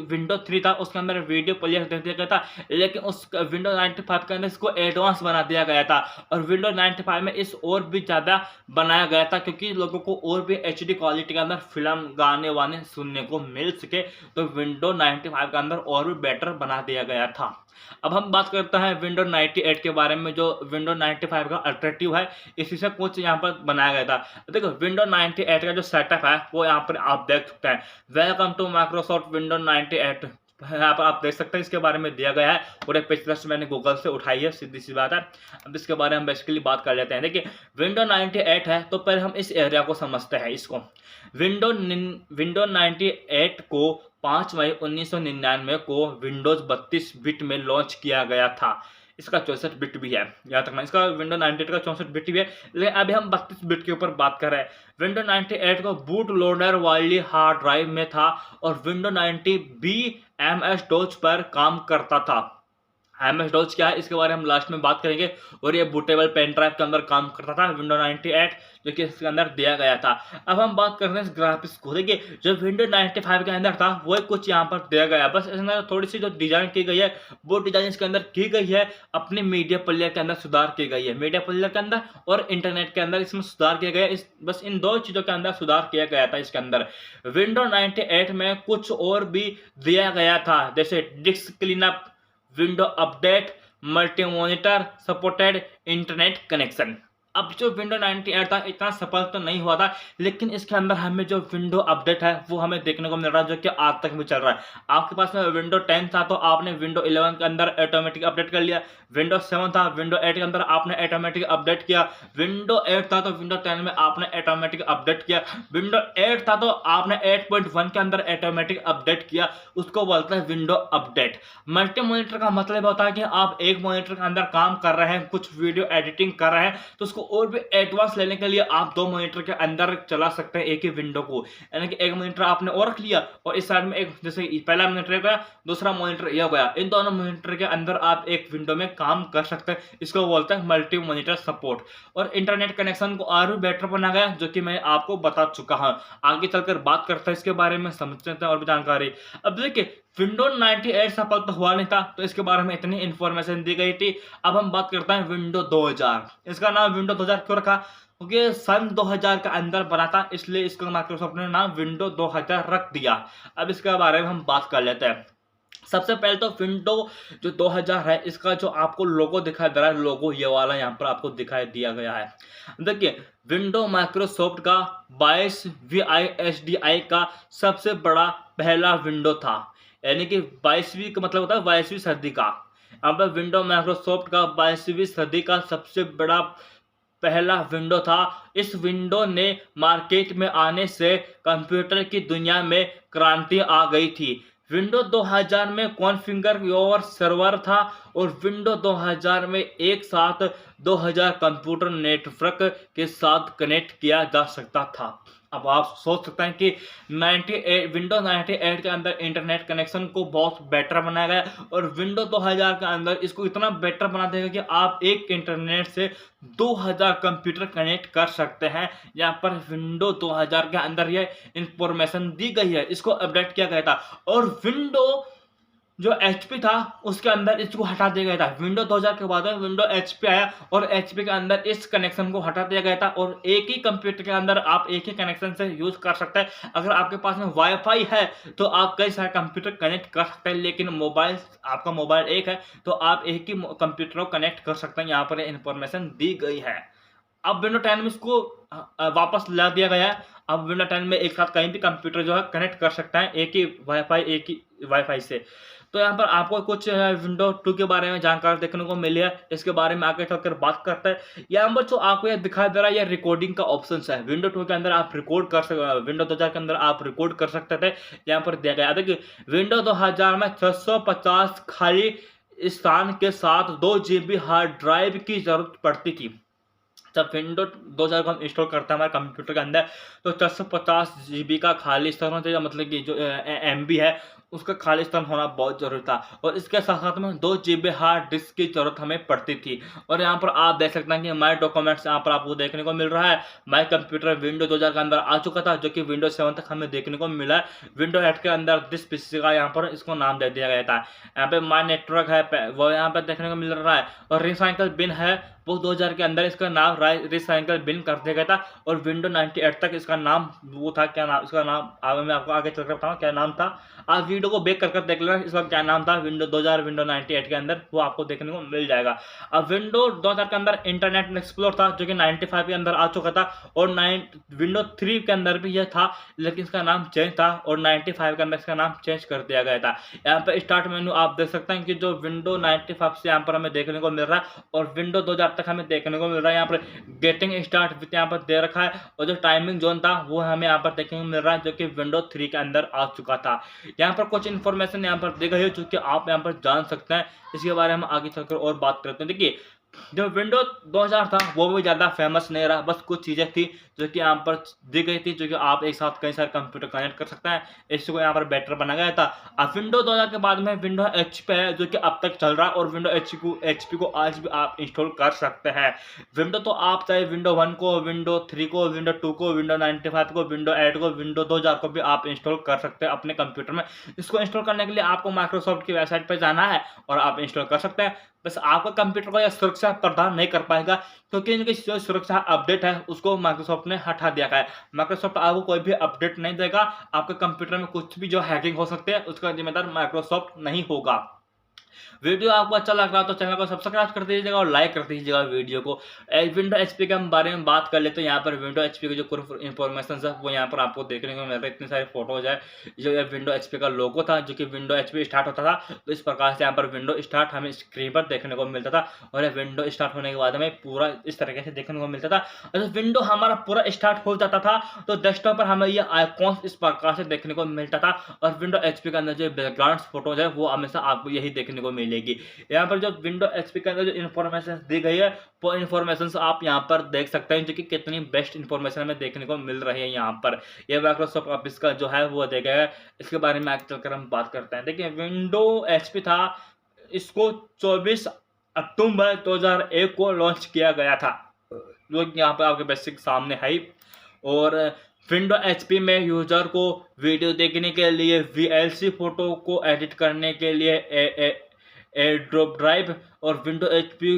विंडो 3 था उसके अंदर वीडियो प्लेयर दे दिया गया था, लेकिन उस विंडो 95 के अंदर इसको एडवांस बना दिया गया था। और विंडो 95 में इस और भी ज़्यादा बनाया गया था, क्योंकि लोगों को और भी HD क्वालिटी के अंदर फिल्म गाने वाने सुनने को मिल सके, तो विंडो 95 के अंदर और भी बेटर बना दिया दिया गया था। अब हम बात करते हैं विंडो 98 के बारे में, जो विंडो 95 का अल्टरनेटिव है, इसी से कुछ यहाँ पर बनाया गया था। देखो विंडो 98 का जो सेटअप है वो यहाँ पर आप देख सकते हैं। वेलकम टू माइक्रोसॉफ्ट विंडो 98, यहाँ पर आप देख सकते हैं इसके बारे में दिया गया है, और एक पेज लिस्ट मैंने गूगल से उठाई है, सीधी सी बात है। अब इसके बारे में हम बेसिकली बात कर लेते हैं। देखिए विंडो 98 है तो पहले हम इस एरिया को समझते हैं। इसको विंडो 98 को 5 मई 1999 को विंडोज 32 बिट में लॉन्च किया गया था। इसका 64 बिट भी है, याद रखना। इसका विंडो 98 का 64 बिट भी है, लेकिन अभी हम 32 बिट के ऊपर बात कर रहे हैं। विंडो 98 को बूट लोडर वाली हार्ड ड्राइव में था, और विंडो 90 भी MS DOS पर काम करता था। MS DOS क्या है इसके बारे में हम लास्ट में बात करेंगे, और ये बूटेबल पेन ड्राइव के अंदर काम करता था विंडो 98, जो कि इसके अंदर दिया गया था। अब हम बात करते हैं इस ग्राफिक्स को। देखिए जो विंडो 95 के अंदर था वो कुछ यहाँ पर दिया गया है, बस इसके अंदर थोड़ी सी जो डिजाइन की गई है वो डिजाइन इसके अंदर की गई है, अपने मीडिया प्लेयर के अंदर सुधार की गई है। मीडिया प्लेयर के अंदर और इंटरनेट के अंदर इसमें सुधार किया गया है। बस इन दो चीज़ों के अंदर सुधार किया गया था इसके अंदर। विंडो 98 में कुछ और भी दिया गया था, जैसे disc cleanup, window update, multi monitor supported, internet connection. अब जो विंडो 98 था इतना सफल तो नहीं हुआ था, लेकिन इसके अंदर हमें जो विंडो अपडेट है वो हमें देखने को मिल रहा है, जो कि आज तक भी चल रहा है। आपके पास में विंडो 10 था तो आपने विंडो 11 के अंदर ऑटोमेटिक अपडेट कर लिया। विंडो 7 था, विंडो 8 के अंदर आपने ऑटोमेटिक अपडेट किया। विंडो 8 था तो विंडो 10 में आपने ऑटोमेटिक अपडेट किया। विंडो 8 था तो आपने 8.1 के अंदर ऑटोमेटिक अपडेट किया। उसको बोलते हैं विंडो अपडेट। मल्टी मॉनिटर का मतलब होता है कि आप एक मॉनिटर के अंदर काम कर रहे हैं, कुछ वीडियो एडिटिंग कर रहे हैं, तो उसको और भी एडवांस लेने के लिए आप दो मॉनिटर के अंदर चला सकते हैं एक ही विंडो को। यानी कि एक मॉनिटर आपने और रख लिया, और इस साइड में एक, जैसे पहला मॉनिटर गया, दूसरा मॉनिटर यह गया, इन दोनों मॉनिटर के अंदर आप एक विंडो में काम कर सकते हैं। इसको बोलते हैं मल्टी मॉनिटर सपोर्ट। और इंटरनेट कनेक्शन को और भी बेटर बना गया, जो कि मैं आपको बता चुका हूं। आगे चलकर बात करते हैं इसके बारे में, समझते हैं और भी जानकारी। अब देखिए विंडो 98 सफल तो हुआ नहीं था, तो इसके बारे में इतनी इंफॉर्मेशन दी गई थी। अब हम बात करते हैं विंडो 2000। इसका नाम विंडो 2000 क्यों रखा? क्योंकि सन 2000 के अंदर बना था, इसलिए इसका माइक्रोसॉफ्ट ने नाम विंडो 2000 रख दिया। अब इसके बारे में हम बात कर लेते हैं। सबसे पहले तो विंडो जो 2000 है, इसका जो आपको लोगो दिखाई दे रहा है, लोगो ये वाला यहाँ पर आपको दिखाई दिया गया है। देखिए विंडो माइक्रोसॉफ्ट का 22 VISDI का सबसे बड़ा पहला विंडो था, यानी कि 22वीं का मतलब होता है 22वीं सदी का। यहाँ पर विंडो माइक्रोसॉफ्ट का 22वीं सदी का सबसे बड़ा पहला विंडो था। इस विंडो ने मार्केट में आने से कंप्यूटर की दुनिया में क्रांति आ गई थी। विंडो 2000 में कॉन्फ़िगर योर सर्वर था, और विंडो 2000 में एक साथ 2000 कंप्यूटर नेटवर्क के साथ कनेक्ट किया जा सकता था। अब आप सोच सकते हैं कि विंडो 98 के अंदर इंटरनेट कनेक्शन को बहुत बेटर बनाया गया, और विंडो 2000 के अंदर इसको इतना बेटर बना देगा कि आप एक इंटरनेट से 2000 कंप्यूटर कनेक्ट कर सकते हैं। यहाँ पर विंडो 2000 के अंदर ये इंफॉर्मेशन दी गई है, इसको अपडेट किया गया था। और विंडो जो HP था उसके अंदर इसको हटा दिया गया था। विंडो 2000 के बाद विंडो HP आया, और HP के अंदर इस कनेक्शन को हटा दिया गया था, और एक ही कंप्यूटर के अंदर आप एक ही कनेक्शन से यूज कर सकते हैं। अगर आपके पास में वाईफाई है तो आप कई सारे कंप्यूटर कनेक्ट कर सकते हैं, लेकिन मोबाइल, आपका मोबाइल एक है तो आप एक ही कंप्यूटर को कनेक्ट कर सकते हैं। यहाँ पर इंफॉर्मेशन दी गई है। अब विंडो 10 में इसको वापस ला दिया गया है। अब विंडो 10 में एक साथ कहीं भी कंप्यूटर जो है कनेक्ट कर सकता है एक ही वाईफाई से। तो यहाँ पर आपको कुछ विंडो 2 के बारे में जानकारी देखने को मिली है, इसके बारे में आगे चलकर बात करते हैं। यहाँ पर जो आपको यह दिखाई दे रहा है, यह रिकॉर्डिंग का ऑप्शन है। विंडो 2 के अंदर आप रिकॉर्ड कर सकते, विंडो 2000 के अंदर आप रिकॉर्ड कर सकते थे, यहाँ पर दिया गया। देखिए विंडो 2000 में 650 खाली स्थान के साथ 2 GB हार्ड ड्राइव की जरूरत पड़ती थी। जब विंडो 2000 को हम इंस्टॉल करते हैं हमारे कंप्यूटर के अंदर, तो 450 GB का खाली स्थान होना चाहिए, मतलब कि जो MB है उसका खाली स्थान होना बहुत जरूरी था। और इसके साथ साथ में 2 GB हार्ड डिस्क की जरूरत हमें पड़ती थी। और यहाँ पर आप देख सकते हैं कि माई डॉक्यूमेंट्स यहाँ पर आपको देखने को मिल रहा है। माई कंप्यूटर विंडो 2000 के अंदर आ चुका था, जो कि विंडो 7 तक हमें देखने को मिला है। विंडो 8 के अंदर दिस पीसी का यहाँ पर इसको नाम दे दिया गया था। यहाँ पे माई नेटवर्क है वो यहाँ पर देखने को मिल रहा है। और रिसाइकल बिन है वो 2000 के अंदर इसका नाम रिसाइकल बिन कर दिया गया था और विंडो 98 तक इसका नाम वो था, क्या नाम इसका नाम आगे मैं आपको आगे चलकर बताऊँ क्या नाम था। आप वीडियो को बैक कर देख लेना इसका क्या नाम था विंडो 2000 विंडो 98 के अंदर, वो आपको देखने को मिल जाएगा। अब विंडो 2000 के अंदर इंटरनेट एक्सप्लोर था जो कि 95 के अंदर आ चुका था और विंडो 3 के अंदर भी यह था, लेकिन इसका नाम चेंज था और 95 के अंदर इसका नाम चेंज कर दिया गया था। यहाँ पे स्टार्ट मेन्यू आप देख सकते हैं कि जो विंडो 95 से यहाँ पर हमें देखने को मिल रहा है और विंडो 2000 तक हमें देखने को मिल रहा है। यहाँ पर गेटिंग स्टार्ट विथ यहाँ पर दे रखा है और जो टाइमिंग जोन था वो हमें यहाँ पर देखने को मिल रहा है जो कि विंडो 3 के अंदर आ चुका था। यहाँ पर कुछ इन्फॉर्मेशन यहाँ पर दी गई है जो कि आप यहाँ पर जान सकते हैं, इसके बारे में आगे चलकर और बात करते हैं। देखिए जो विंडो 2000 था वो भी ज़्यादा फेमस नहीं रहा, बस कुछ चीज़ें थी जो कि यहाँ पर दी गई थी जो कि आप एक साथ कई सारे कंप्यूटर कनेक्ट कर सकते हैं, इसको यहाँ पर बेटर बना गया था। अब विंडो 2000 के बाद में विंडो HP है जो कि अब तक चल रहा है और विंडो HP को आज भी आप इंस्टॉल कर सकते हैं। विंडो तो आप चाहे विंडो 1 को, विंडो 3 को, विंडो 2 को, विंडो 95 को, विंडो 8 को, विंडो 2000 को भी आप इंस्टॉल कर सकते हैं अपने कंप्यूटर में। इसको इंस्टॉल करने के लिए आपको माइक्रोसॉफ्ट की वेबसाइट पर जाना है और आप इंस्टॉल कर सकते हैं। बस आपका कंप्यूटर को यह सुरक्षा प्रदान नहीं कर पाएगा क्योंकि इनकी जो सुरक्षा अपडेट है उसको माइक्रोसॉफ्ट ने हटा दिया है। माइक्रोसॉफ्ट आपको कोई भी अपडेट नहीं देगा, आपके कंप्यूटर में कुछ भी जो हैकिंग हो सकती है उसका जिम्मेदार माइक्रोसॉफ्ट नहीं होगा। वीडियो आपको अच्छा लग रहा हो तो चैनल को सब्सक्राइब कर दीजिएगा और लाइक कर दीजिएगा वीडियो को। विंडो HP के बारे में बात कर लेते हैं। यहाँ पर विंडो HP की जो कुछ इन्फॉर्मेशन है वो यहाँ पर आपको देखने को मिल रहा है। इतनी सारी फोटोज है। जो ये विंडो HP का लोगो था जो कि विंडो HP स्टार्ट होता था, तो इस प्रकार से यहाँ पर विंडो स्टार्ट हमें स्क्रीन पर देखने को मिलता था और ये विंडो स्टार्ट होने के बाद हमें पूरा इस तरीके से देखने को मिलता था। और विंडो हमारा पूरा स्टार्ट हो जाता था तो डेस्कटॉप पर हमें ये आइकॉन्स इस प्रकार से देखने को मिलता था और विंडो HP के अंदर जो बैकग्राउंड फोटोज है वो हमेशा आपको यही देखने को मिलेगी। यहाँ पर जो विंडो HP के अंदर जो इन्फॉर्मेशन दी गई है वो इन्फॉर्मेशन आप यहाँ पर देख सकते हैं जो कि कितनी बेस्ट इन्फॉर्मेशन हमें देखने को मिल रही है। यहाँ पर ये माइक्रोसॉफ्ट ऑफिस का जो है वो दे गया है, इसके बारे में आगे चलकर हम बात करते हैं। देखिए विंडो HP था, इसको 24 अक्टूबर 2001 को लॉन्च किया गया था जो यहाँ पर आपके बेसिक सामने है। और विंडो HP में यूजर को वीडियो देखने के लिए, VLC फोटो को एडिट करने के लिए एयरड्रॉप ड्राइव और विंडो HP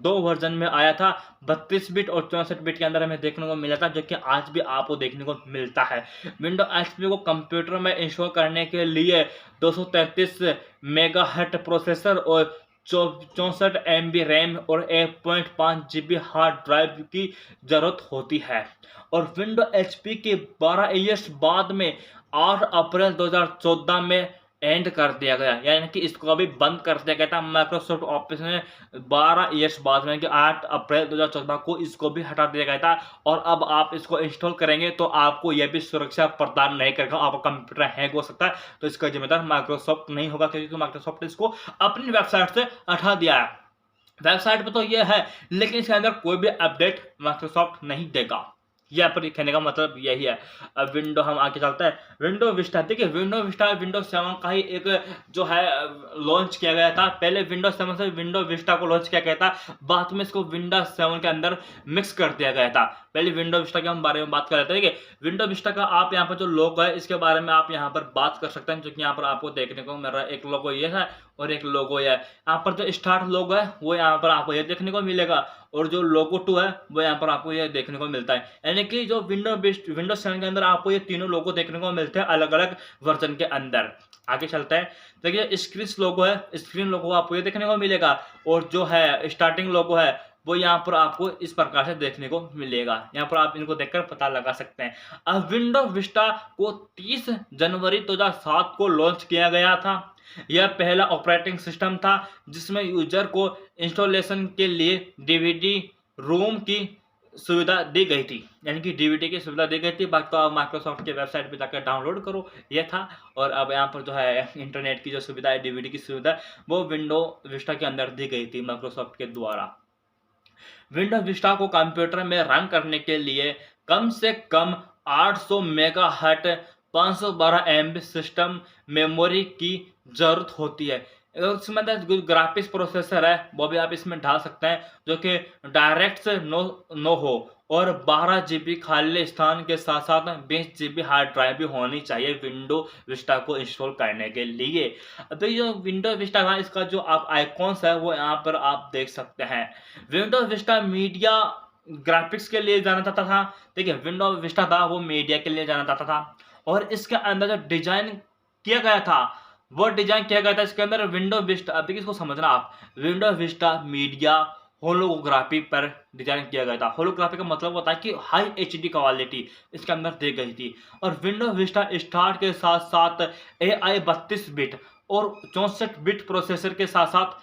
2 वर्जन में आया था। 32 बिट और 64 बिट के अंदर हमें देखने को मिला था जो कि आज भी आपको देखने को मिलता है। विंडो HP को कंप्यूटर में इंस्टॉल करने के लिए 233 मेगाहर्ट्ज प्रोसेसर और 64 MB रैम और 1.5 GB हार्ड ड्राइव की जरूरत होती है। और विंडो HP के 12 ईयर्स बाद में 8 अप्रैल 2014 में एंड कर दिया गया, यानी कि इसको अभी बंद कर दिया गया था माइक्रोसॉफ्ट ऑफिस ने 12 ईयर्स बाद में कि 8 अप्रैल 2014 को इसको भी हटा दिया गया था। और अब आप इसको इंस्टॉल करेंगे तो आपको यह भी सुरक्षा प्रदान नहीं करेगा, आपका कंप्यूटर हैक हो सकता है, तो इसका जिम्मेदार माइक्रोसॉफ्ट नहीं होगा क्योंकि माइक्रोसॉफ्ट इसको अपनी वेबसाइट से हटा दिया है। वेबसाइट पर तो यह है लेकिन इसके अंदर कोई भी अपडेट माइक्रोसॉफ्ट नहीं देगा, यहाँ पर कहने का मतलब यही है। अब विंडो हम आगे चलते हैं। विंडो विस्टा, देखिए विंडो विस्टा विंडो 7 का ही एक जो है लॉन्च किया गया था। पहले विंडो 7 से विंडो विस्टा को लॉन्च किया गया था, बाद में इसको विंडो 7 के अंदर मिक्स कर दिया गया था। पहले विंडो विस्टा के हम बारे में बात कर लेते हैं। देखिए विंडो विस्टा का आप यहाँ पर जो लोगो है इसके बारे में आप यहाँ पर बात कर सकते हैं, जो कि यहाँ पर आपको देखने को मिल रहा है। एक लोगो ये है और एक लोगो ये है। यहाँ पर जो स्टार्ट लोगो है वो यहाँ पर आपको ये देखने को मिलेगा और जो लोगो 2 है वो यहाँ पर आपको ये देखने को मिलता है। यानी कि जो विंडो 7 के अंदर आपको ये तीनों लोगो देखने को मिलते हैं अलग अलग वर्जन के अंदर। आगे चलते हैं। देखिए स्क्रीन लोगो है, स्क्रीन लोगो आपको ये देखने को मिलेगा और जो है स्टार्टिंग लोगो है वो यहाँ पर आपको इस प्रकार से देखने को मिलेगा। यहाँ पर आप इनको देखकर पता लगा सकते हैं। अब विंडो विस्टा को 30 जनवरी 2007 को लॉन्च किया गया था। यह पहला ऑपरेटिंग सिस्टम था जिसमें यूजर को इंस्टॉलेशन के लिए DVD रोम की सुविधा दी गई थी, यानी कि DVD की सुविधा दी गई थी। बाकी तो आप माइक्रोसॉफ्ट की वेबसाइट पे जाकर डाउनलोड करो, ये था। और अब यहाँ पर जो है इंटरनेट की जो सुविधा है, DVD की सुविधा, वो विंडो विस्टा के अंदर दी गई थी माइक्रोसॉफ्ट के द्वारा। विंडो विस्टा को कंप्यूटर में रन करने के लिए कम से कम 800 मेगाहर्ट्ज 512 MB सिस्टम मेमोरी की जरूरत होती है। उसमें जो ग्राफिक्स प्रोसेसर है वो भी आप इसमें डाल सकते हैं जो कि डायरेक्ट से नो हो और 12 जीबी खाली स्थान के साथ साथ 20 जीबी हार्ड ड्राइव भी होनी चाहिए विंडो विस्टा को इंस्टॉल करने के लिए। अब ये जो विंडो विस्टा है इसका जो आप आइकॉन्स है वो यहाँ पर आप देख सकते हैं। विंडो विस्टा मीडिया ग्राफिक्स के लिए जाना जाता था। देखिए विंडो विस्टा था वो मीडिया के लिए जाना जाता था और इसके अंदर जो डिजाइन किया गया था वो डिजाइन किया गया था इसके अंदर विंडो विस्टा। अब देखिए इसको समझना आप, विंडो विस्टा मीडिया होलोग्राफी पर डिजाइन किया गया था। होलोग्राफी का मतलब होता है कि हाई एचडी क्वालिटी इसके अंदर दी गई थी। और विंडो विस्टा स्टार्ट के साथ साथ AI 32 बिट और 64 बिट प्रोसेसर के साथ साथ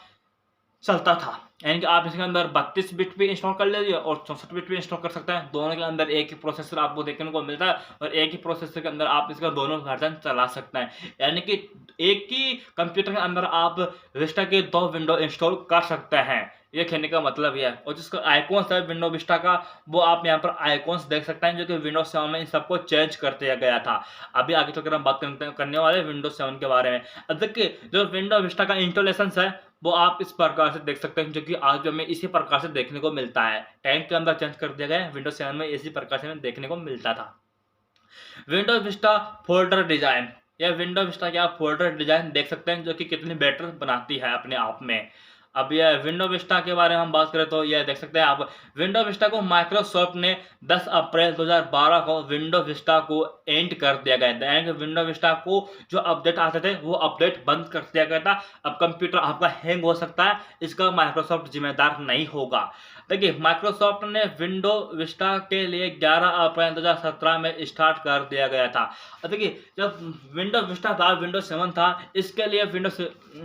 चलता था। यानी कि आप इसके अंदर 32 बिट भी इंस्टॉल कर लीजिए और 64 बिट भी इंस्टॉल कर सकते हैं। दोनों के अंदर एक ही प्रोसेसर आपको देखने को मिलता है और एक ही प्रोसेसर के अंदर आप इसका दोनों वर्जन चला सकते हैं। यानी कि एक ही कंप्यूटर के अंदर आप विस्टा के 2 विंडो इंस्टॉल कर सकते हैं। ये कहने का मतलब ये है। और जिसका आइकॉन्स है विंडो विस्टा का वो आप यहाँ पर आइकॉन्स देख सकते हैं जो कि विंडोज 7 में इन सबको चेंज कर दिया गया था। अभी आगे चलकर हम बात करने वाले विंडोज 7 के बारे में। अब देखिए जो विंडो विस्टा का इंस्टॉलेशन है वो आप इस प्रकार से देख सकते हैं जो कि आज हमें इसी प्रकार से देखने को मिलता है। टैंक के अंदर चेंज कर दिया गया है, विंडोज 7 में इसी प्रकार से हमें देखने को मिलता था। विंडोज विस्टा फोल्डर डिजाइन, या विंडो विस्टा के आप फोल्डर डिजाइन देख सकते हैं जो कि कितनी बेटर बनाती है अपने आप में। अब यह विंडो विस्टा के बारे में हम बात करें तो यह देख सकते हैं आप, विंडो विस्टा को माइक्रोसॉफ्ट ने 10 अप्रैल 2012 को विंडो विस्टा को एंड कर दिया गया था। यानी कि विंडो विस्टा को जो अपडेट आते थे वो अपडेट बंद कर दिया गया था। अब कंप्यूटर आपका हैंग हो सकता है, इसका माइक्रोसॉफ्ट जिम्मेदार नहीं होगा। देखिए माइक्रोसॉफ्ट ने विंडो विस्टा के लिए 11 अप्रैल 2017 में स्टार्ट कर दिया गया था। अब देखिए जब विंडो विस्टा था, विंडो 7 था, इसके लिए विंडो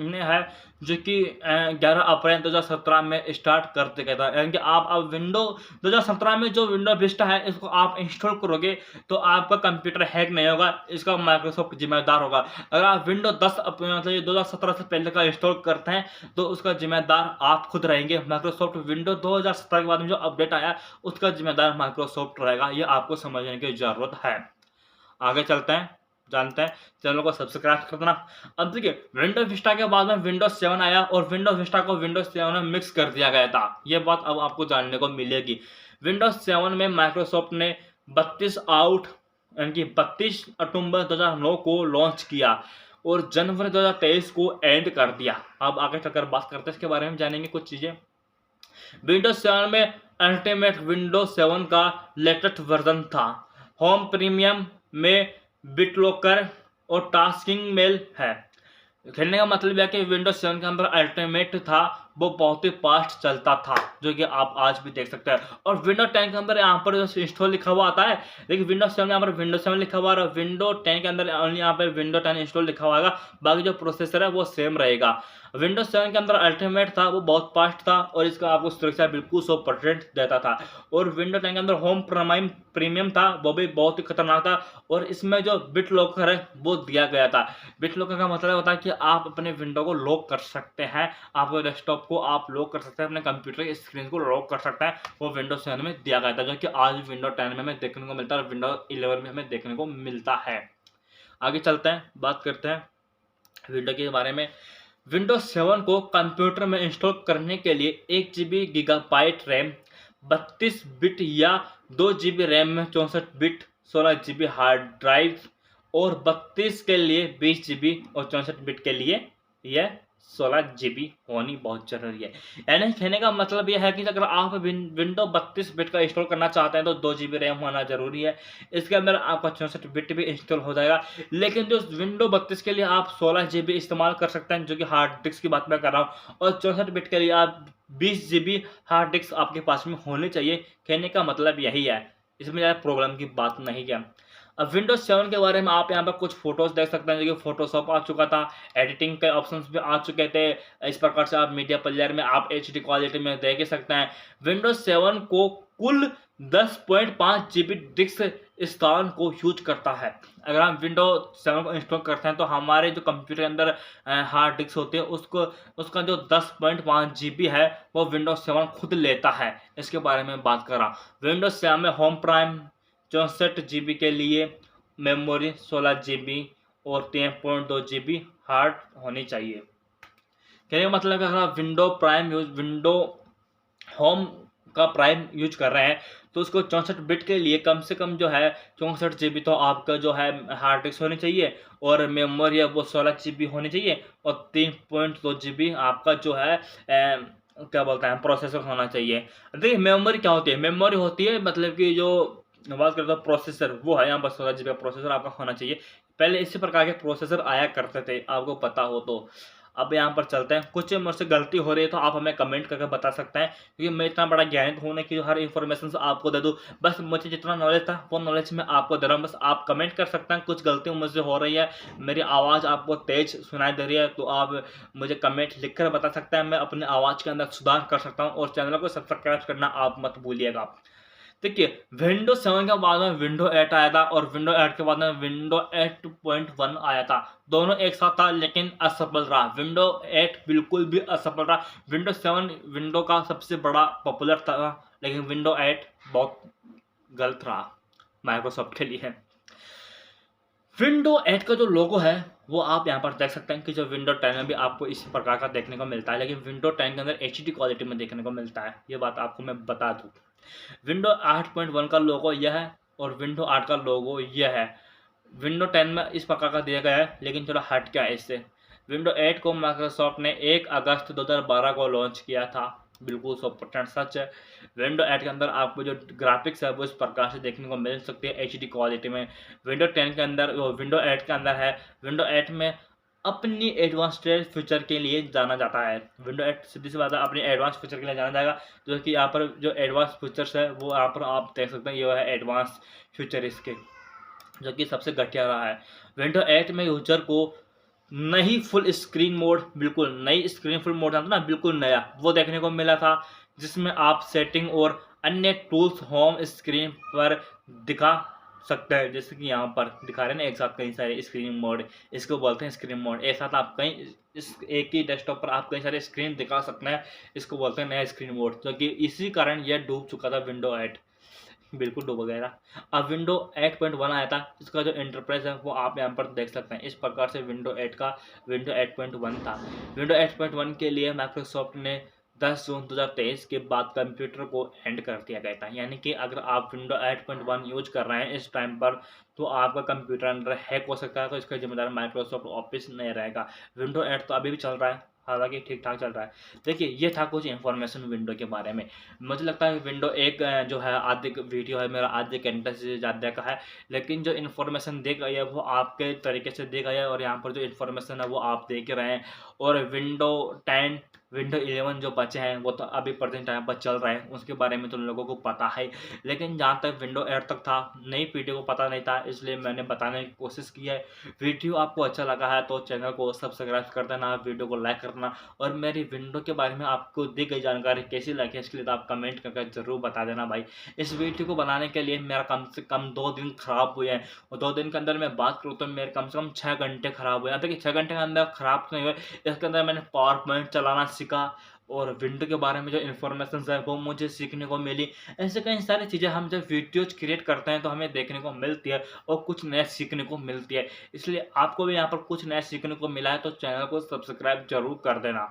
ने है जो कि 11 अप्रैल 2017 में स्टार्ट कर दिया गया था। यानी कि आप अब विंडो 2017 में जो विंडो विस्टा है इसको आप इंस्टॉल करोगे तो आपका कंप्यूटर हैक नहीं होगा, इसका माइक्रोसॉफ्ट जिम्मेदार होगा। अगर आप विंडो 10 मतलब 2017 से पहले का इंस्टॉल करते हैं तो उसका जिम्मेदार आप खुद रहेंगे। माइक्रोसॉफ्ट विंडो 2017 के बाद में जो अपडेट आया उसका जिम्मेदार माइक्रोसॉफ्ट रहेगा। ये आपको समझने की जरूरत है। आगे चलते हैं, जानते हैं, चैनल को सब्सक्राइब कर देना। अब देखिए विंडोज विस्टा के बाद में विंडोज 7 आया और विंडोज विस्टा को विंडोज 7 में मिक्स कर दिया गया था। यह बात अब आपको जानने को मिलेगी। विंडोज 7 में माइक्रोसॉफ्ट ने 32 आउट यानी कि 32 अक्टूबर 2009 को लॉन्च किया और जनवरी 2023 को एंड कर दिया। अब आगे चलकर बात करते हैं इसके बारे में, जानेंगे कुछ चीजें। विंडोज 7 में अल्टीमेट विंडोज 7 का लेटेस्ट वर्जन था। होम प्रीमियम में बिटलॉकर और टास्किंग मेल है। खेलने का मतलब यह कि विंडोज 7 के अंदर अल्टीमेट था वो बहुत ही फास्ट चलता था जो कि आप आज भी देख सकते हैं। और विंडो 10 के अंदर यहाँ पर जो इंस्टॉल लिखा हुआ आता है, देखिए विंडो 7 यहाँ पर विंडो 7 लिखा हुआ है, विंडो 10 के अंदर ओनली यहाँ पर विंडो 10 इंस्टॉल लिखा हुआ है, बाकी जो प्रोसेसर है वो सेम रहेगा। विंडोज 7 के अंदर अल्टीमेट था वो बहुत फास्ट था और इसका आपको सुरक्षा बिल्कुल 100% देता था। और विंडो 10 के अंदर होम प्रीमियम था वो भी बहुत ही खतरनाक था और इसमें जो बिट लॉकर है वो दिया गया था। बिट लॉकर का मतलब होता है कि आप अपने विंडो को लॉक कर सकते हैं, आपके डेस्कटॉप को आप लॉक कर सकते हैं, अपने कंप्यूटर की स्क्रीन को लॉक कर सकते हैं। वो विंडो 7 में दिया गया था जो कि आज विंडो 10 में हमें देखने को मिलता है और विंडो 11 में हमें देखने को मिलता है। आगे चलते हैं, बात करते हैं विंडो के बारे में। विंडोज 7 को कंप्यूटर में इंस्टॉल करने के लिए 1 GB गीगाबाइट रैम, 32 बिट या 2 GB रैम में 64 बिट 16 GB हार्ड ड्राइव और 32 के लिए 20 GB और 64 बिट के लिए यह 16 GB होनी बहुत जरूरी है। यानी कहने का मतलब यह है कि अगर आप विंडो 32 बिट का इंस्टॉल करना चाहते हैं तो 2 GB रैम होना जरूरी है। इसके अंदर आपका 64 बिट भी इंस्टॉल हो जाएगा। लेकिन जो विंडो 32 के लिए आप 16 GB इस्तेमाल कर सकते हैं जो कि हार्ड डिस्क की बात मैं कर रहा हूँ, और 64 बिट के लिए आप 20 GB हार्ड डिस्क आपके पास में होनी चाहिए। कहने का मतलब यही है, इसमें ज़्यादा प्रॉब्लम की बात नहीं है। अब विंडोज 7 के बारे में आप यहाँ पर कुछ फोटोज देख सकते हैं जो कि फोटोशॉप आ चुका था, एडिटिंग के ऑप्शंस भी आ चुके थे। इस प्रकार से आप मीडिया प्लेयर में आप HD क्वालिटी में देख ही सकते हैं। विंडोज 7 को कुल 10.5 GB डिस्क स्थान को यूज करता है। अगर हम विंडोज 7 को इंस्टॉल करते हैं तो हमारे जो कंप्यूटर के अंदर हार्ड डिस्क होती है उसका जो 10.5 GB है वो विंडोज 7 खुद लेता है। इसके बारे में बात कर रहा हूँ। विंडोज 7 में होम प्राइम 64 GB के लिए मेमोरी 16 GB और 3.2 GB हार्ड होनी चाहिए। कहने का मतलब है अगर आप window prime use window home का प्राइम यूज कर रहे हैं, तो उसको 64 बिट के लिए कम से कम जो है 64 जीबी तो आपका जो है हार्ड डिस्क होनी चाहिए, और मेमोरी है वो 16 जीबी होनी चाहिए, और 3.2 जीबी आपका जो है क्या बोलते हैं प्रोसेसर होना चाहिए। देखिए मेमोरी क्या होती है, मेमोरी होती है मतलब कि जो बात करता हूँ प्रोसेसर, वो है यहाँ पर 16 जीबी का प्रोसेसर आपका होना चाहिए। पहले इसी प्रकार के प्रोसेसर आया करते थे, आपको पता हो तो। अब यहाँ पर चलते हैं, कुछ मुझसे गलती हो रही है तो आप हमें कमेंट करके बता सकते हैं, क्योंकि मैं इतना बड़ा ज्ञानित हूँ नहीं कि हर इन्फॉर्मेशन आपको दे दूँ। बस मुझे जितना नॉलेज था वो नॉलेज मैं आपको दे रहा हूँ, बस आप कमेंट कर सकते हैं। कुछ गलती मुझसे हो रही है, मेरी आवाज़ आपको तेज सुनाई दे रही है, तो आप मुझे कमेंट लिख कर बता सकते हैं, मैं अपनी आवाज़ के अंदर सुधार कर सकता हूँ। और चैनल को सब्सक्राइब करना आप मत भूलिएगा। देखिए विंडोज 7 के बाद में विंडो 8 आया था, और विंडो 8 के बाद में विंडो 8.1 आया था। दोनों एक साथ था लेकिन असफल रहा। विंडो 8 बिल्कुल भी असफल रहा। विंडो 7 विंडो का सबसे बड़ा पॉपुलर था, लेकिन विंडो 8 बहुत गलत रहा माइक्रोसॉफ्ट के लिए। विंडो 8 का जो लोगो है वो आप यहाँ पर देख सकते हैं कि जो विंडो 10 में भी आपको इसी प्रकार का देखने को मिलता है, लेकिन विंडो 10 के अंदर HD क्वालिटी में देखने को मिलता है। ये बात आपको मैं बता दूँ। विंडो 8.1 का लोगो यह है, और विंडो 8 का लोगो यह है। विंडो 10 में इस प्रकार का दिया गया है, लेकिन थोड़ा हट गया है इससे। विंडो 8 को माइक्रोसॉफ्ट ने 1 अगस्त 2012 को लॉन्च किया था, बिल्कुल 100% सच है। विंडो 8 के अंदर आपको जो ग्राफिक्स है वो इस प्रकार से देखने को मिल सकती है HD क्वालिटी में। विंडो 10 के अंदर विंडो 8 के अंदर है। विंडो 8 में अपनी एडवांस्ड फीचर के लिए जाना जाता है। विंडो 8 सीधी सी बात है अपनी एडवांस फीचर के लिए जाना जाएगा, जो कि यहाँ पर जो एडवांस फीचर्स है वो यहाँ पर आप देख सकते हैं। ये है एडवांस फीचर इसके, जो कि सबसे घटिया रहा है। विंडो 8 में यूजर को नई फुल स्क्रीन मोड, बिल्कुल नई स्क्रीन फुल मोड आता ना, बिल्कुल नया वो देखने को मिला था, जिसमें आप सेटिंग और अन्य टूल्स होम स्क्रीन पर दिखा सकते हैं। जैसे कि यहाँ पर दिखा रहे हैं ना एक साथ कई सारे स्क्रीन मोड, इसको बोलते हैं स्क्रीन मोड। एक साथ आप कई इस एक ही डेस्कटॉप पर आप कई सारे स्क्रीन दिखा सकते हैं, इसको बोलते हैं नया स्क्रीन मोड। जो कि इसी कारण यह डूब चुका था विंडो 8, बिल्कुल डूब गया था। अब विंडो 8.1 आया था, इसका जो इंटरप्रेस है वो आप यहाँ पर देख सकते हैं। इस प्रकार से विंडो 8 का विंडो 8.1 था। विंडो 8.1 के लिए माइक्रोसॉफ्ट ने 10 जून 2023 के बाद कंप्यूटर को एंड कर दिया गया था। यानी कि अगर आप विंडो 8.1 यूज कर रहे हैं इस टाइम पर, तो आपका कंप्यूटर अंदर हैक हो सकता है, तो इसका जिम्मेदार माइक्रोसॉफ्ट ऑफिस नहीं रहेगा। विंडो 8 तो अभी भी चल रहा है, हालांकि ठीक ठाक चल रहा है। देखिए ये था कुछ इन्फॉर्मेशन विंडो के बारे में। मुझे लगता है विंडो एक जो है आधे वीडियो है मेरा, आधे घंटे से ज़्यादा का है, लेकिन जो इन्फॉर्मेशन दी गई है वो आपके तरीके से दी गई है, और यहाँ पर जो इन्फॉर्मेशन है वो आप देख रहे हैं। और विंडो 10 विंडो 11 जो बचे हैं वो तो अभी प्रेजेंट टाइम पर चल रहे हैं, उसके बारे में तो लोगों को पता है। लेकिन जहाँ तक विंडो 8 तक था, नई पीढ़ी को पता नहीं था, इसलिए मैंने बताने की कोशिश की है। वीडियो आपको अच्छा लगा है तो चैनल को सब्सक्राइब कर देना, वीडियो को लाइक करना, और मेरी विंडो के बारे में आपको दी गई जानकारी कैसी लगी इसके लिए तो आप कमेंट करके ज़रूर बता देना भाई। इस वीडियो को बनाने के लिए मेरा कम से कम 2 दिन खराब हुए हैं, और 2 दिन के अंदर मैं बात करूँ तो मेरे कम से कम 6 घंटे खराब हुए हैं। देखिए 6 घंटे के अंदर खराब नहीं हुए, इसके अंदर मैंने पावर पॉइंट चलाना सीखा, और विंडो के बारे में जो इन्फॉर्मेशन है वो मुझे सीखने को मिली। ऐसे कई सारी चीज़ें हम जब वीडियोज क्रिएट करते हैं तो हमें देखने को मिलती है, और कुछ नया सीखने को मिलती है। इसलिए आपको भी यहाँ पर कुछ नया सीखने को मिला है तो चैनल को सब्सक्राइब जरूर कर देना।